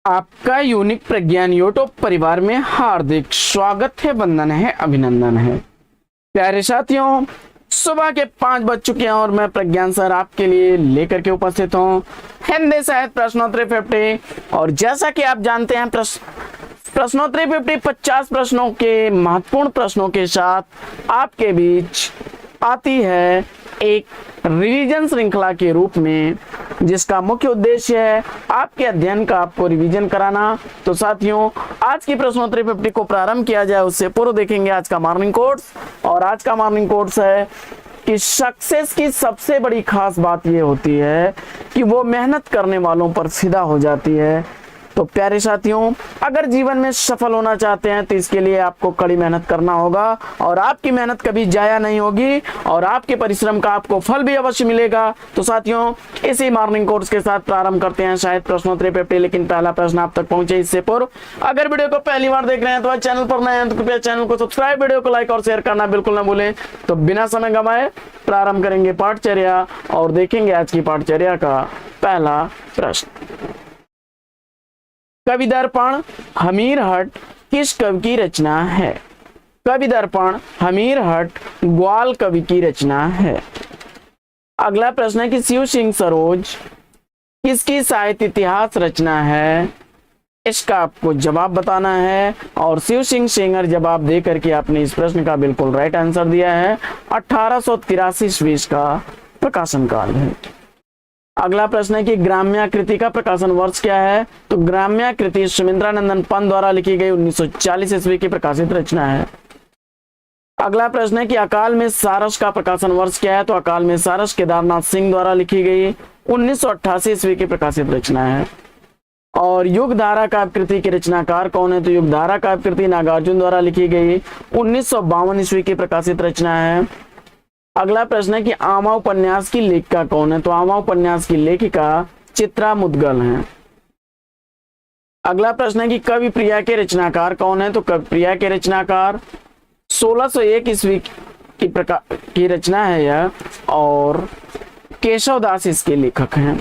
आपका यूनिक प्रज्ञान यूट्यूब परिवार में हार्दिक स्वागत है, वंदन है, अभिनंदन है। प्यारे साथियों, सुबह के 5 बज चुके हैं और मैं प्रज्ञान सर आपके लिए लेकर के उपस्थित हूँ हिंदी साहित्य प्रश्नोत्तरी 50। और जैसा कि आप जानते हैं प्रश्नोत्तरी 50 50 प्रश्नों के महत्वपूर्ण प्रश्नों के साथ आपके बीच आती है एक रिवीजन श्रृंखला के रूप में, जिसका मुख्य उद्देश्य है आपके अध्ययन का आपको रिवीजन कराना। तो साथियों, आज की प्रश्नोत्तरी 50 को प्रारंभ किया जाए उससे पूर्व देखेंगे आज का मॉर्निंग कोर्स। और आज का मॉर्निंग कोर्स है कि सक्सेस की सबसे बड़ी खास बात यह होती है कि वो मेहनत करने वालों पर फिदा हो जाती है। तो प्यारे साथियों, अगर जीवन में सफल होना चाहते हैं तो इसके लिए आपको कड़ी मेहनत करना होगा और आपकी मेहनत कभी जाया नहीं होगी और आपके परिश्रम का आपको फल भी अवश्य मिलेगा। तो साथियों, इसी मॉर्निंग कोर्स के साथ प्रारंभ करते हैं शायद प्रश्नोत्तरी 50। लेकिन पहला प्रश्न आप तक पहुंचे इससे पूर्व अगर वीडियो को पहली बार देख रहे हैं तो चैनल पर नए हैं तो कृपया चैनल को सब्सक्राइब, वीडियो को लाइक और शेयर करना बिल्कुल ना भूलें। तो बिना समय गंवाए प्रारंभ करेंगे पाठचर्या और देखेंगे आज की पाठचर्या का पहला प्रश्न। कवि दर्पण हमीरहट किस कवि की रचना है? कवि दर्पण हमीरहट ग्वाल कवि की रचना है। अगला प्रश्न है कि शिव सिंह सरोज किसकी साहित्य इतिहास रचना है? इसका आपको जवाब बताना है और शिव सिंह सेंगर जवाब दे करके आपने इस प्रश्न का बिल्कुल राइट आंसर दिया है। 1883 ईस्वी का प्रकाशन काल है। अगला प्रश्न है कि ग्राम्याकृति का प्रकाशन वर्ष क्या है? तो ग्राम्याकृति सुमित्रानंदन पंत द्वारा लिखी गई 1940 ईस्वी की प्रकाशित रचना है। अगला प्रश्न है कि अकाल में सारस का प्रकाशन वर्ष क्या है? तो अकाल में सारस केदारनाथ सिंह द्वारा लिखी गई 1988 ईस्वी की प्रकाशित रचना है। और युगधारा काव्यकृति के रचनाकार कौन है? तो युगधारा काव्यकृति नागार्जुन द्वारा लिखी गई 1952 ईस्वी की प्रकाशित रचना है। अगला प्रश्न है कि आमा उपन्यास की लेखिका कौन है? तो आमा उपन्यास की लेखिका चित्रा मुद्गल हैं। अगला प्रश्न है कि कवि प्रिया के रचनाकार कौन है? तो कवि प्रिया के रचनाकार 1601 ईस्वी की रचना है यह और केशव दास इसके लेखक हैं।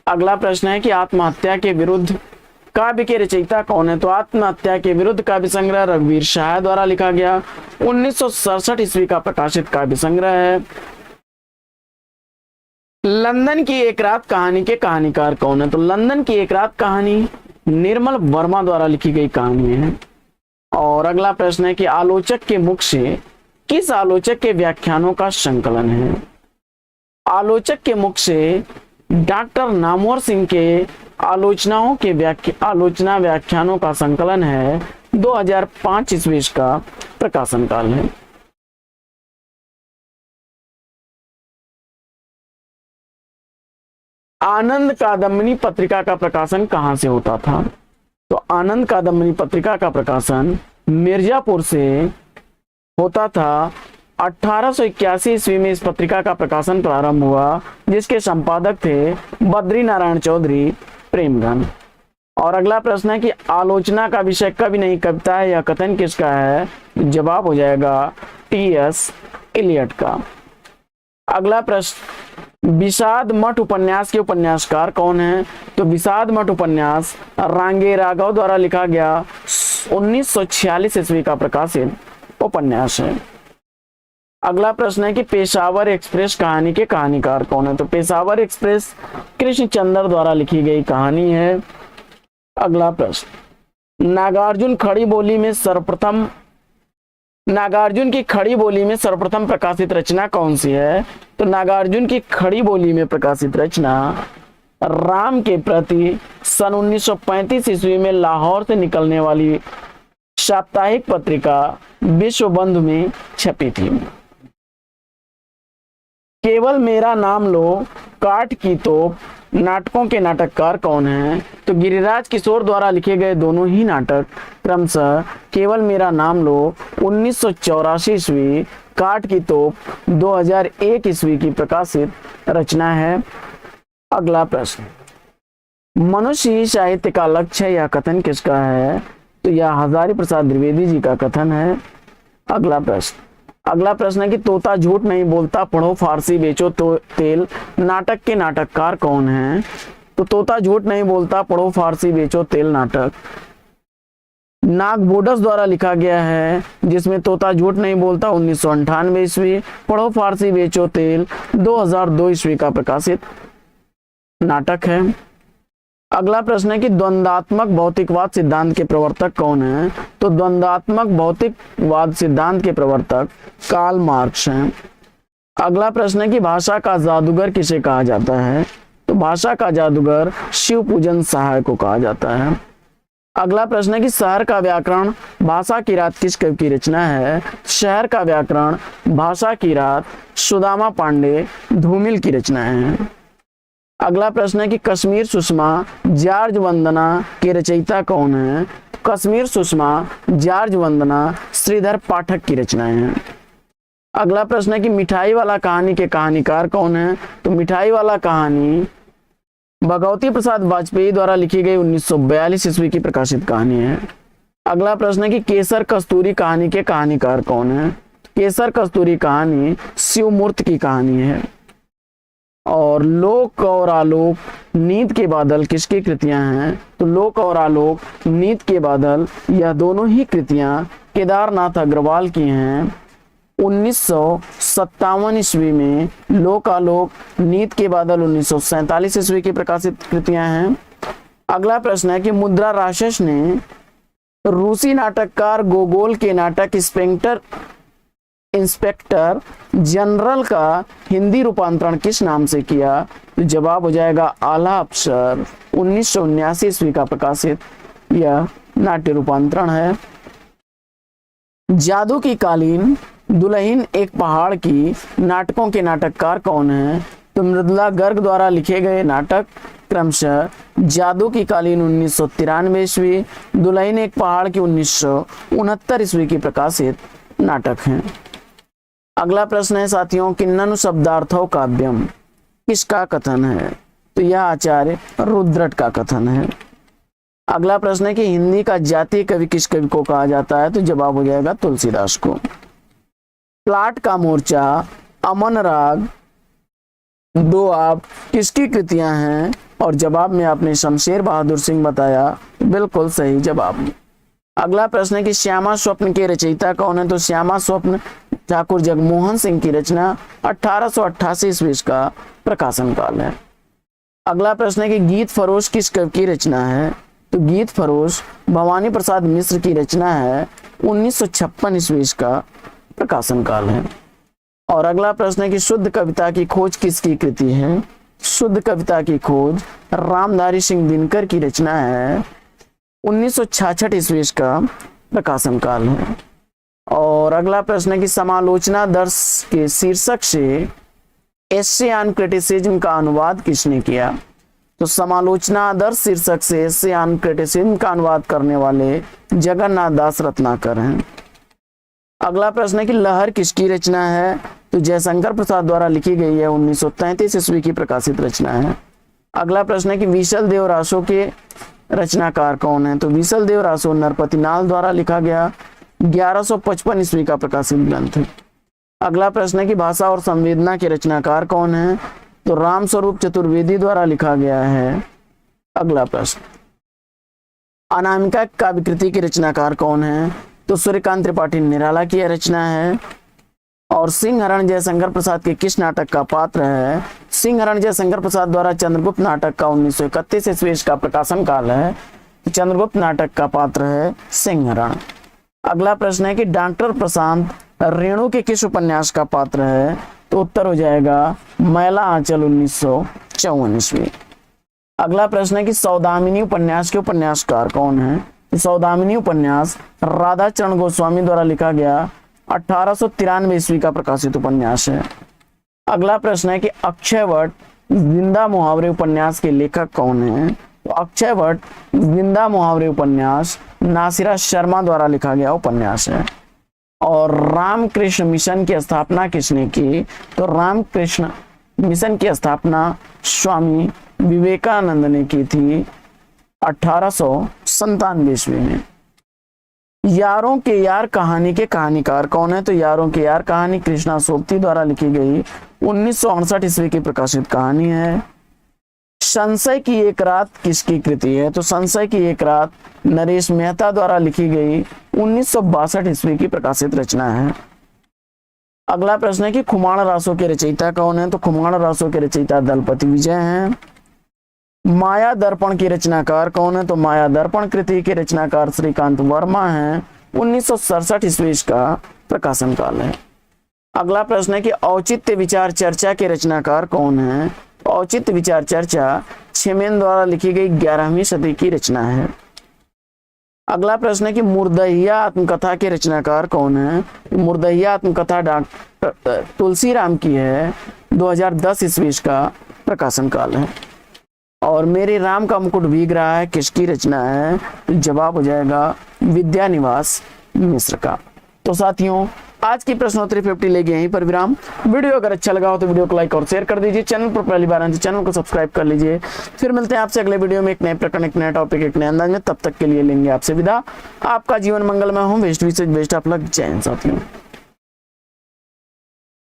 अगला प्रश्न है कि आत्महत्या के विरुद्ध काव्य के रचयिता कौन है? तो आत्महत्या के विरुद्ध काव्य संग्रह रघुवीर शाह द्वारा लिखा गया 1967 ईस्वी का प्रकाशित काव्य संग्रह है। लंदन की एक रात कहानी के कहानीकार कौन है? तो लंदन की एक रात कहानी निर्मल वर्मा द्वारा लिखी गई कहानी है। और अगला प्रश्न है कि आलोचक के मुख से किस आलोचक के व्याख्यानों का संकलन है? आलोचक के मुख से डॉक्टर नामवर सिंह के आलोचना व्याख्यानों का संकलन है। 2005 ईस्वी का प्रकाशन काल है। आनंद कादम्बिनी पत्रिका का प्रकाशन कहां से होता था? तो आनंद कादम्बिनी पत्रिका का प्रकाशन मिर्जापुर से होता था। 1881 ईस्वी में इस पत्रिका का प्रकाशन प्रारंभ हुआ, जिसके संपादक थे बद्री नारायण चौधरी प्रेमगन। और अगला प्रश्न है कि आलोचना का विषय कवि नहीं कविता है, यह कथन किसका है? जवाब हो जाएगा टी.एस. इलियट का। अगला प्रश्न, विषाद मठ उपन्यास के उपन्यासकार कौन है? तो विषाद मठ उपन्यास रांगे राघव द्वारा लिखा गया 1946 ईस्वी का प्रकाशित उपन्यास है। अगला प्रश्न है कि पेशावर एक्सप्रेस कहानी के कहानीकार कौन है? तो पेशावर एक्सप्रेस कृष्णचंद्र द्वारा लिखी गई कहानी है। अगला प्रश्न, नागार्जुन की खड़ी बोली में सर्वप्रथम प्रकाशित रचना कौन सी है? तो नागार्जुन की खड़ी बोली में प्रकाशित रचना राम के प्रति सन 1935 ईस्वी में लाहौर से निकलने वाली साप्ताहिक पत्रिका विश्व बंधु में छपी थी। केवल मेरा नाम लो, काठ की तोप नाटकों के नाटककार कौन हैं? तो गिरिराज किशोर द्वारा लिखे गए दोनों ही नाटक क्रमशः केवल मेरा नाम लो 1984 ईस्वी, काठ की तोप 2001 ईस्वी की प्रकाशित रचना है। अगला प्रश्न, मनुष्य ही साहित्य का लक्ष्य है, यह कथन किसका है? तो यह हजारी प्रसाद द्विवेदी जी का कथन है। अगला प्रश्न है कि तोता झूठ नहीं बोलता, पढ़ो फारसी बेचो तो तेल नाटक के नाटककार कौन हैं? तो तोता झूठ नहीं बोलता, पढ़ो फारसी बेचो तेल नाटक नागबोडस द्वारा लिखा गया है, जिसमें तोता झूठ नहीं बोलता 1998 ईस्वी, पढ़ो फारसी बेचो तेल 2002 ईस्वी का प्रकाशित नाटक है। अगला प्रश्न है कि द्वंद्वात्मक भौतिकवाद सिद्धांत के प्रवर्तक कौन है? तो द्वंद्वात्मक भौतिकवाद सिद्धांत के प्रवर्तक कार्ल मार्क्स हैं। अगला प्रश्न है कि भाषा का जादूगर किसे कहा जाता है? तो भाषा का जादूगर शिव पूजन सहाय को कहा जाता है। अगला प्रश्न है कि शहर का व्याकरण भाषा की रात किस कवि की रचना है? शहर का व्याकरण भाषा की रात सुदामा पांडे धूमिल की रचना है। अगला प्रश्न है कि कश्मीर सुषमा जॉर्ज वंदना के रचयिता कौन है? कश्मीर सुषमा जॉर्ज वंदना श्रीधर पाठक की रचनाएं हैं। अगला प्रश्न है कि मिठाई वाला कहानी के कहानीकार कौन है? तो मिठाई वाला कहानी भगवती प्रसाद वाजपेयी द्वारा लिखी गई 1942 ईस्वी की प्रकाशित कहानी है। अगला प्रश्न है कि केसर कस्तूरी कहानी के कहानीकार कौन है? केसर कस्तूरी कहानी शिवमूर्ति की कहानी है। और लोक और आलोक नींद के बादल किसकी कृतियां हैं? तो लोक और आलोक नींद के बादल यह दोनों ही कृतियां केदारनाथ अग्रवाल की हैं। 1957 ईस्वी में लोक आलोक नींद के बादल 1947 ईस्वी की प्रकाशित कृतियां हैं। अगला प्रश्न है कि मुद्रा राक्षस ने रूसी नाटककार गोगोल के नाटक इंस्पेक्टर जनरल का हिंदी रूपांतरण किस नाम से किया? तो जवाब हो जाएगा आला अफसर। 1979 ईस्वी का प्रकाशित यह नाट्य रूपांतरण है। जादू की कालीन दुल्हन एक पहाड़ की नाटकों के नाटककार कौन है? तो मृदुला गर्ग द्वारा लिखे गए नाटक क्रमशः जादू की कालीन 1993 ईस्वी, दुल्हन एक पहाड़ की 1969 ईस्वी की प्रकाशित नाटक हैं। अगला प्रश्न है साथियों, किन्ननु शब्दार्थो काव्यम किसका कथन है? तो यह आचार्य रुद्रट का कथन है। अगला प्रश्न है कि हिंदी का जातीय कवि किस कवि को कहा जाता है? तो जवाब हो जाएगा तुलसीदास को। प्लाट का मोर्चा, अमन राग, दोआब किसकी कृतियां हैं? और जवाब में आपने शमशेर बहादुर सिंह बताया, बिल्कुल सही जवाब। अगला प्रश्न है कि श्यामा स्वप्न के रचयिता कौन है? तो श्यामा स्वप्न ठाकुर जगमोहन सिंह की रचना 1888 ईस्वी का प्रकाशन काल है। अगला प्रश्न है कि गीत फरोश किस कवि की रचना है? तो गीत फरोश भवानी प्रसाद मिश्र की रचना है। 1956 ईस्वी का प्रकाशन काल है। और अगला प्रश्न है कि शुद्ध कविता की खोज किसकी कृति है? शुद्ध कविता की खोज रामधारी सिंह दिनकर की रचना है। 1966 ईस्वी का प्रकाशन काल है। और अगला प्रश्न है कि समालोचना दर्श के शीर्षक से एस्से ऑन क्रिटिसिज्म का अनुवाद किसने किया? तो समालोचना दर्श शीर्षक से एस्से ऑन क्रिटिसिज्म का अनुवाद करने वाले जगन्नाथ दास रत्नाकर हैं। अगला प्रश्न है कि लहर किसकी रचना है? तो जयशंकर प्रसाद द्वारा लिखी गई है। 1933 ईस्वी की प्रकाशित रचना है। अगला प्रश्न है कि विशल देव रासो के रचनाकार कौन है? तो विशल देव रासो नरपतिनाल द्वारा लिखा गया 1155 ईस्वी का प्रकाशित ग्रंथ है। अगला प्रश्न है कि भाषा और संवेदना के रचनाकार कौन है? तो रामस्वरूप चतुर्वेदी द्वारा लिखा गया है। अगला प्रश्न, अनामिका काव्य कृति के रचनाकार कौन है? तो सूर्यकांत त्रिपाठी निराला की यह रचना है। और सिंहरण जयशंकर प्रसाद के किस नाटक का पात्र है? सिंहरण जयशंकर प्रसाद द्वारा चंद्रगुप्त नाटक का 1931 ईस्वी का प्रकाशन काल है। चंद्रगुप्त नाटक का पात्र है सिंहरण। अगला प्रश्न है कि डॉक्टर प्रशांत रेणु के किस उपन्यास का पात्र है? तो उत्तर हो जाएगा मैला आंचल 1954 ईस्वी। अगला प्रश्न है कि सौदामिनी उपन्यास के उपन्यासकार कौन है? सौदामिनी उपन्यास राधा चरण गोस्वामी द्वारा लिखा गया 1893 ईस्वी का प्रकाशित उपन्यास है। अगला प्रश्न है कि अक्षयवट जिंदा मुहावरे उपन्यास के लेखक कौन है? तो अक्षयवट जिंदा मुहावरे उपन्यास नासिरा शर्मा द्वारा लिखा गया उपन्यास है। और रामकृष्ण मिशन की स्थापना किसने की? तो रामकृष्ण मिशन की स्थापना स्वामी विवेकानंद ने की थी 1897 ईस्वी में। यारों के यार कहानी के कहानीकार कौन है? तो यारों के यार कहानी कृष्णा सोबती द्वारा लिखी गई 1968 ईस्वी की प्रकाशित कहानी है। संशय की एक रात किसकी कृति है? तो संशय की एक रात नरेश मेहता द्वारा लिखी गई 1962 ईस्वी की प्रकाशित रचना है। अगला प्रश्न है कि खुमाण रासों के रचयिता कौन है? तो खुमाण रासों के रचयिता दलपति विजय हैं। माया दर्पण की रचनाकार कौन है? तो माया दर्पण कृति के रचनाकार श्रीकांत वर्मा हैं। 1967 ईस्वी का प्रकाशन काल है। अगला प्रश्न है कि औचित्य विचार चर्चा के रचनाकार कौन है? औचित्य विचार चर्चा छेमेन द्वारा लिखी गई 11वीं सदी की रचना है। अगला प्रश्न है कि मुर्दहिया आत्मकथा के रचनाकार कौन है? मुर्दहिया आत्मकथा डॉक्टर तुलसीराम की है। 2010 ईस्वी का प्रकाशन काल है। और मेरे राम का मुकुट भीग रहा है किसकी रचना है? तो जवाब हो जाएगा विद्यानिवास मिश्र का। तो साथियों, आज की प्रश्नोत्तरी 50 लेके यहीं पर विराम। वीडियो अगर अच्छा लगा हो तो वीडियो को लाइक और शेयर कर दीजिए। चैनल पर पहली बार आए तो चैनल को सब्सक्राइब कर लीजिए। फिर मिलते हैं आपसे अगले वीडियो में एक नए प्रकरण, एक नया टॉपिक, एक नए अंदाज में। तब तक के लिए लेंगे आपसे विदा। आपका जीवन मंगलमय हो। बेस्ट विशेष बेस्ट ऑफ लक। जय हिंद साथियों।